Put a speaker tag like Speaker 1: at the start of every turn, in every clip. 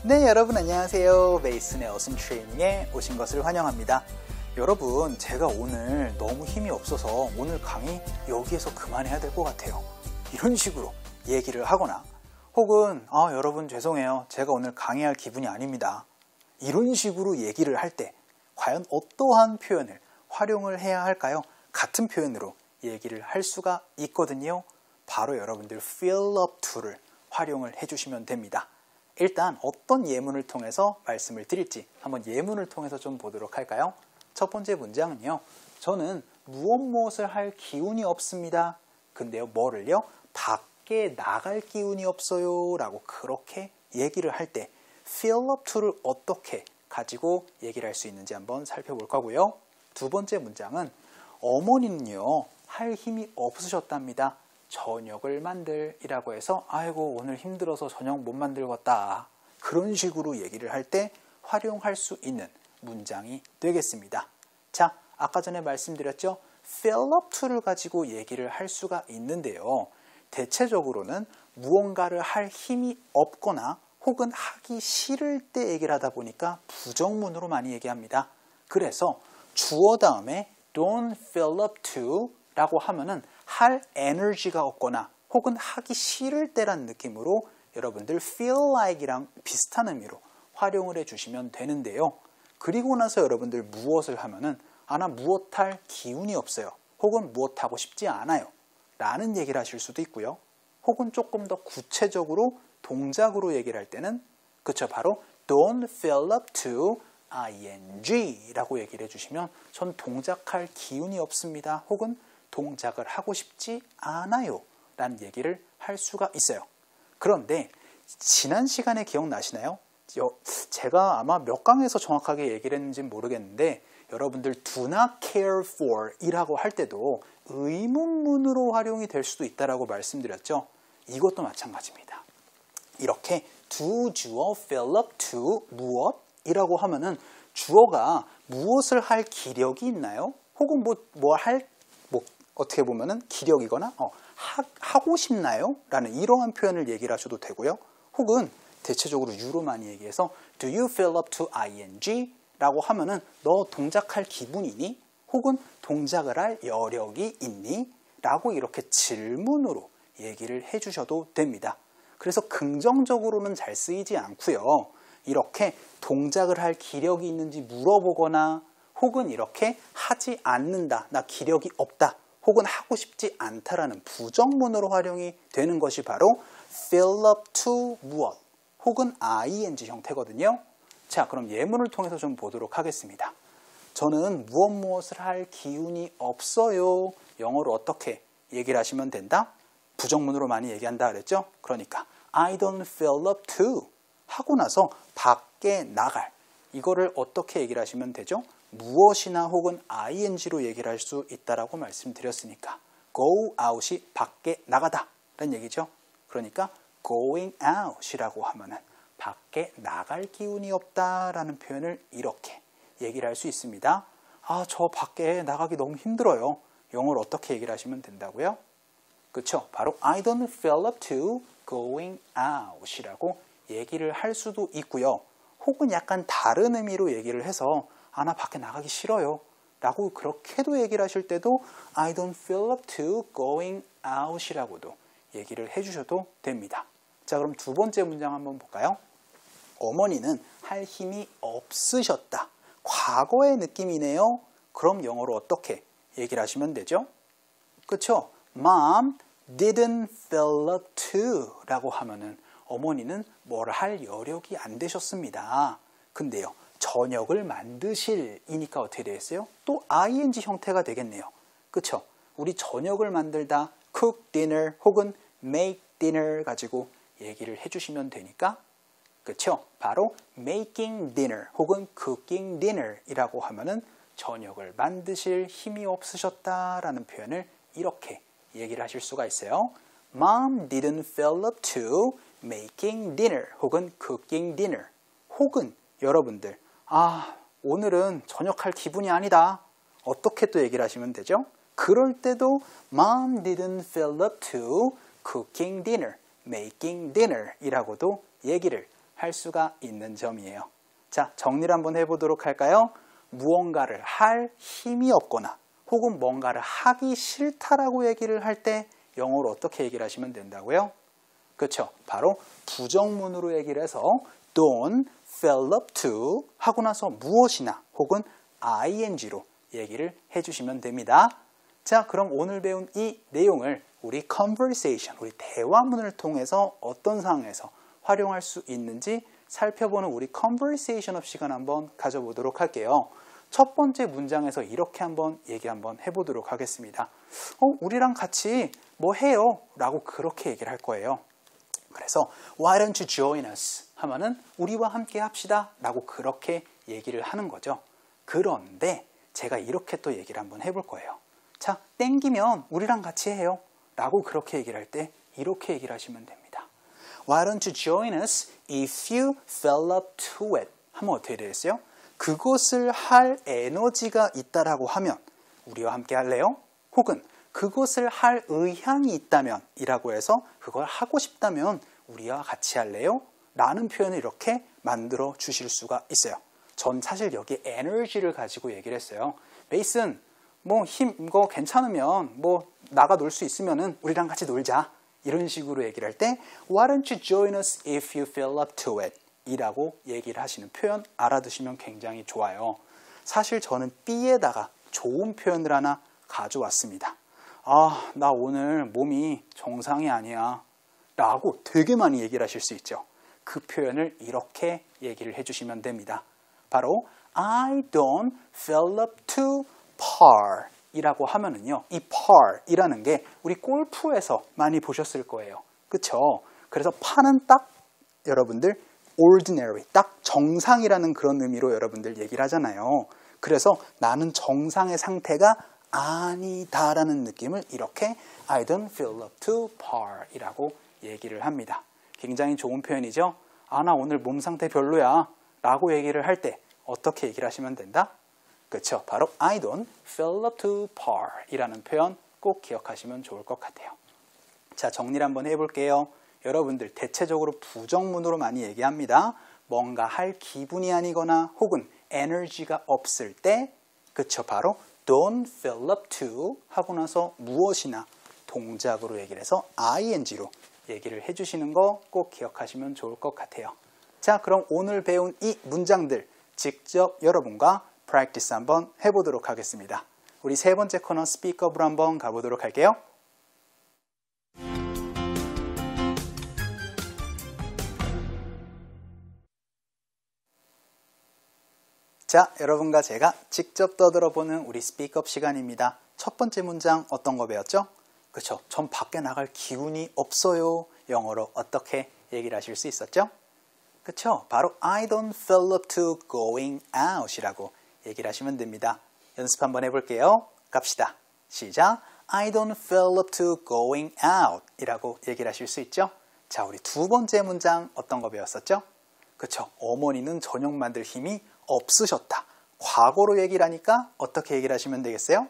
Speaker 1: 네, 여러분 안녕하세요. 메이슨의 어순 트레이닝에 오신 것을 환영합니다. 여러분, 제가 오늘 너무 힘이 없어서 오늘 강의 여기에서 그만해야 될 것 같아요. 이런 식으로 얘기를 하거나 혹은 여러분 죄송해요. 제가 오늘 강의할 기분이 아닙니다. 이런 식으로 얘기를 할 때 과연 어떠한 표현을 활용을 해야 할까요? 같은 표현으로 얘기를 할 수가 있거든요. 바로 여러분들 fill up to를 활용을 해주시면 됩니다. 일단 어떤 예문을 통해서 말씀을 드릴지 한번 예문을 통해서 좀 보도록 할까요? 첫 번째 문장은요. 저는 무엇을 할 기운이 없습니다. 근데요, 뭐를요? 밖에 나갈 기운이 없어요 라고 그렇게 얘기를 할 때 fill up to를 어떻게 가지고 얘기를 할 수 있는지 한번 살펴볼 거고요. 두 번째 문장은 어머니는요, 할 힘이 없으셨답니다. 저녁을 만들이라고 해서 아이고 오늘 힘들어서 저녁 못 만들겠다. 그런 식으로 얘기를 할 때 활용할 수 있는 문장이 되겠습니다. 자, 아까 전에 말씀드렸죠. fill up to를 가지고 얘기를 할 수가 있는데요. 대체적으로는 무언가를 할 힘이 없거나 혹은 하기 싫을 때 얘기를 하다 보니까 부정문으로 많이 얘기합니다. 그래서 주어 다음에 don't fill up to 라고 하면은 할 에너지가 없거나 혹은 하기 싫을 때란 느낌으로 여러분들 feel like이랑 비슷한 의미로 활용을 해주시면 되는데요. 그리고 나서 여러분들 무엇을 하면은 나 무엇할 기운이 없어요. 혹은 무엇하고 싶지 않아요. 라는 얘기를 하실 수도 있고요. 혹은 조금 더 구체적으로 동작으로 얘기를 할 때는 그쵸, 바로 don't fill up to ing 라고 얘기를 해주시면 전 동작할 기운이 없습니다. 혹은 동작을 하고 싶지 않아요 라는 얘기를 할 수가 있어요. 그런데 지난 시간에 기억나시나요? 제가 아마 몇 강에서 정확하게 얘기를 했는지 모르겠는데 여러분들 do not care for 이라고 할 때도 의문문으로 활용이 될 수도 있다고 말씀드렸죠. 이것도 마찬가지입니다. 이렇게 do 주어 fill up to 무엇이라고 하면은 주어가 무엇을 할 기력이 있나요? 혹은 어떻게 보면은 기력이거나 하고 싶나요? 라는 이러한 표현을 얘기를 하셔도 되고요. 혹은 대체적으로 유로 많이 얘기해서 do you fill up to ing? 라고 하면은 너 동작할 기분이니? 혹은 동작을 할 여력이 있니? 라고 이렇게 질문으로 얘기를 해주셔도 됩니다. 그래서 긍정적으로는 잘 쓰이지 않고요. 이렇게 동작을 할 기력이 있는지 물어보거나 혹은 이렇게 하지 않는다, 나 기력이 없다, 혹은 하고 싶지 않다라는 부정문으로 활용이 되는 것이 바로 fill up to 무엇 혹은 ing 형태거든요. 자, 그럼 예문을 통해서 좀 보도록 하겠습니다. 저는 무엇을 할 기운이 없어요. 영어로 어떻게 얘기를 하시면 된다? 부정문으로 많이 얘기한다 그랬죠? 그러니까 I don't feel up to 하고 나서 밖에 나갈 이거를 어떻게 얘기를 하시면 되죠? 무엇이나 혹은 ing로 얘기를 할 수 있다라고 말씀드렸으니까 go out이 밖에 나가다 라는 얘기죠. 그러니까 going out이라고 하면은 밖에 나갈 기운이 없다라는 표현을 이렇게 얘기를 할 수 있습니다. 저 밖에 나가기 너무 힘들어요. 영어로 어떻게 얘기를 하시면 된다고요? 그렇죠? 바로 I don't feel up to going out이라고 얘기를 할 수도 있고요. 혹은 약간 다른 의미로 얘기를 해서 나 밖에 나가기 싫어요. 라고 그렇게도 얘기를 하실 때도 I don't feel up to going out이라고도 얘기를 해주셔도 됩니다. 자, 그럼 두 번째 문장 한번 볼까요? 어머니는 할 힘이 없으셨다. 과거의 느낌이네요. 그럼 영어로 어떻게 얘기를 하시면 되죠? 그렇죠? Mom didn't feel up to 라고 하면은 어머니는 뭘 할 여력이 안 되셨습니다. 근데요, 저녁을 만드실이니까 어떻게 되겠어요? 또 ing 형태가 되겠네요. 그쵸? 우리 저녁을 만들다 cook dinner 혹은 make dinner 가지고 얘기를 해주시면 되니까 그쵸? 바로 making dinner 혹은 cooking dinner 이라고 하면은 저녁을 만드실 힘이 없으셨다라는 표현을 이렇게 얘기를 하실 수가 있어요. Mom didn't feel up to making dinner 혹은 cooking dinner 혹은 여러분들 오늘은 저녁할 기분이 아니다. 어떻게 또 얘기를 하시면 되죠? 그럴 때도 Mom didn't feel up to cooking dinner, making dinner 이라고도 얘기를 할 수가 있는 점이에요. 자, 정리를 한번 해보도록 할까요? 무언가를 할 힘이 없거나 혹은 뭔가를 하기 싫다라고 얘기를 할 때 영어로 어떻게 얘기를 하시면 된다고요? 그렇죠. 바로 부정문으로 얘기를 해서 don't feel up to 하고 나서 무엇이나 혹은 ing로 얘기를 해주시면 됩니다. 자, 그럼 오늘 배운 이 내용을 우리 conversation, 우리 대화문을 통해서 어떤 상황에서 활용할 수 있는지 살펴보는 우리 conversation 업 시간 한번 가져보도록 할게요. 첫 번째 문장에서 이렇게 한번 얘기 한번 해보도록 하겠습니다. 우리랑 같이 뭐 해요? 라고 그렇게 얘기를 할 거예요. 그래서 Why don't you join us? 하면은 우리와 함께 합시다 라고 그렇게 얘기를 하는 거죠. 그런데 제가 이렇게 또 얘기를 한번 해볼 거예요. 자, 땡기면 우리랑 같이 해요 라고 그렇게 얘기를 할 때 이렇게 얘기를 하시면 됩니다. Why don't you join us if you feel up to it? 하면 어떻게 되겠어요? 그것을 할 에너지가 있다라고 하면 우리와 함께 할래요? 혹은 그것을 할 의향이 있다면 이라고 해서 그걸 하고 싶다면 우리와 같이 할래요? 라는 표현을 이렇게 만들어 주실 수가 있어요. 전 사실 여기 에너지를 가지고 얘기를 했어요. 메이슨, 뭐 이거 괜찮으면 뭐 나가 놀 수 있으면은 우리랑 같이 놀자. 이런 식으로 얘기를 할 때 Why don't you join us if you feel up to it? 이라고 얘기를 하시는 표현 알아두시면 굉장히 좋아요. 사실 저는 B에다가 좋은 표현을 하나 가져왔습니다. 나 오늘 몸이 정상이 아니야 라고 되게 많이 얘기를 하실 수 있죠. 그 표현을 이렇게 얘기를 해주시면 됩니다. 바로 I don't feel up to par 이라고 하면은요, 이 par 이라는 게 우리 골프에서 많이 보셨을 거예요. 그쵸? 그래서 par는 딱 여러분들 ordinary, 딱 정상이라는 그런 의미로 여러분들 얘기를 하잖아요. 그래서 나는 정상의 상태가 아니다라는 느낌을 이렇게 I don't feel up to par 이라고 얘기를 합니다. 굉장히 좋은 표현이죠? 나 오늘 몸 상태 별로야 라고 얘기를 할 때 어떻게 얘기를 하시면 된다? 그렇죠. 바로 I don't feel up to par 이라는 표현 꼭 기억하시면 좋을 것 같아요. 자, 정리를 한번 해볼게요. 여러분들 대체적으로 부정문으로 많이 얘기합니다. 뭔가 할 기분이 아니거나 혹은 에너지가 없을 때 그쵸, 바로 don't feel up to 하고 나서 무엇이나 동작으로 얘기를 해서 ing로 얘기를 해주시는 거 꼭 기억하시면 좋을 것 같아요. 자, 그럼 오늘 배운 이 문장들 직접 여러분과 practice 한번 해보도록 하겠습니다. 우리 세 번째 코너 스피크업으로 한번 가보도록 할게요. 자, 여러분과 제가 직접 떠들어보는 우리 스피크업 시간입니다. 첫 번째 문장 어떤 거 배웠죠? 그렇죠. 전 밖에 나갈 기운이 없어요. 영어로 어떻게 얘기를 하실 수 있었죠? 그렇죠. 바로 I don't feel up to going out 이라고 얘기를 하시면 됩니다. 연습 한번 해볼게요. 갑시다. 시작. I don't feel up to going out 이라고 얘기를 하실 수 있죠? 자, 우리 두 번째 문장 어떤 거 배웠었죠? 그렇죠. 어머니는 저녁 만들 힘이 없으셨다. 과거로 얘기를 하니까 어떻게 얘기를 하시면 되겠어요?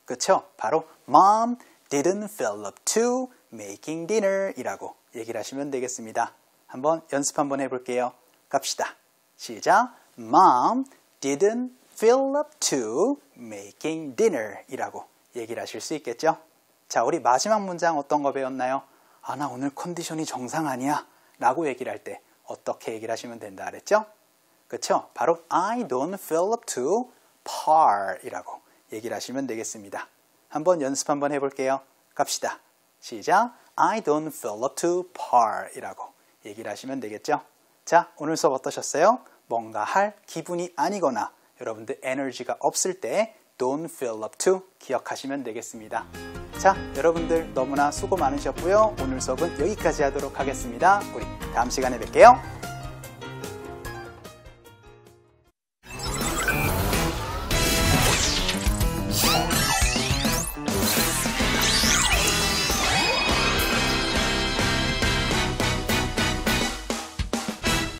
Speaker 1: 그렇죠. 바로 Mom didn't feel up to making dinner 이라고 얘기를 하시면 되겠습니다. 한번 연습 한번 해볼게요. 갑시다. 시작. Mom didn't feel up to making dinner 이라고 얘기를 하실 수 있겠죠? 자, 우리 마지막 문장 어떤 거 배웠나요? 나 오늘 컨디션이 정상 아니야 라고 얘기를 할 때 어떻게 얘기를 하시면 된다 그랬죠? 그렇죠? 바로 I don't feel up to par 이라고 얘기를 하시면 되겠습니다. 한번 연습 한번 해볼게요. 갑시다. 시작. I don't feel up to par 이라고 얘기를 하시면 되겠죠? 자, 오늘 수업 어떠셨어요? 뭔가 할 기분이 아니거나 여러분들 에너지가 없을 때 don't feel up to 기억하시면 되겠습니다. 자, 여러분들 너무나 수고 많으셨고요. 오늘 수업은 여기까지 하도록 하겠습니다. 우리 다음 시간에 뵐게요.